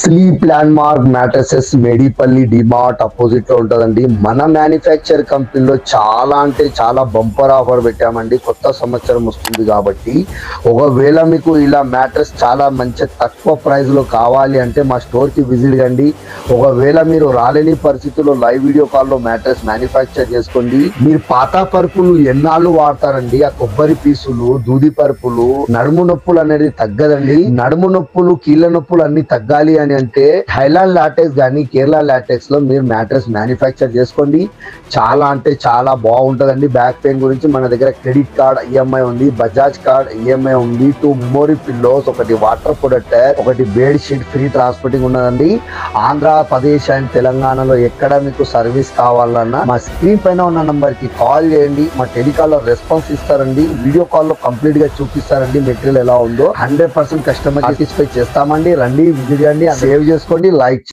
Sleep land mark mattresses Medipally DMart opposite లో ఉంటుందండి. మన మ్యానుఫ్యాక్చర్ కంపెనీలో చాలా అంటే చాలా బంపర్ ఆఫర్ పెట్టామండి. కొత్త సంవత్సరం వస్తుంది కాబట్టి ఒకవేళ మీకు ఇలా మ్యాట్రస్ చాలా మంచి తక్కువ ప్రైస్ లో కావాలి అంటే మా స్టోర్ కి విజిట్ కండి. ఒకవేళ మీరు రాలేని పరిస్థితుల్లో లైవ్ వీడియో కాల్ లో మ్యాట్రస్ మ్యానుఫ్యాక్చర్ చేసుకోండి. మీరు పాత పరుపులు ఎన్నాళ్ళు వాడతారండి? ఆ కొబ్బరి పీసులు, దూది పరుపులు, నడుము నొప్పులు అనేది తగ్గదండి. నడుము నొప్పులు, కీళ్ళ నొప్పులు అన్ని తగ్గాలి అని అంటే థైలాండ్ లాటెక్స్ కానీ కేరళ లాటెక్స్ లో మీరు మ్యాట్రస్ మ్యానుఫ్యాక్చర్ చేసుకోండి. చాలా అంటే చాలా బాగుంటదండి. బ్యాక్ పెయిన్ గురించి మన దగ్గర క్రెడిట్ కార్డ్ ఈఎంఐ ఉంది, బజాజ్ కార్డ్ ఈఎంఐ ఉంది, 2 మెమోరీ పిల్లోస్, ఒకటి వాటర్ ప్రొటెక్టర్, ఒకటి బెడ్ షీట్, ఫ్రీ ట్రాన్స్పోర్టింగ్ ఉన్నదండి. ఆంధ్రప్రదేశ్ అండ్ తెలంగాణలో ఎక్కడ మీకు సర్వీస్ కావాలన్నా మా స్క్రీన్ పైన ఉన్న నంబర్ కి కాల్ చేయండి. మా టెలికాల్ లో రెస్పాన్స్ ఇస్తారండి. వీడియో కాల్ లో కంప్లీట్ గా చూపిస్తారండి మెటీరియల్ ఎలా ఉందో. 100% కస్టమర్ సాటిస్ఫై చేస్తామండి. రండి, విజిట్ చేయండి, సేవ్ చేసుకోండి, లైక్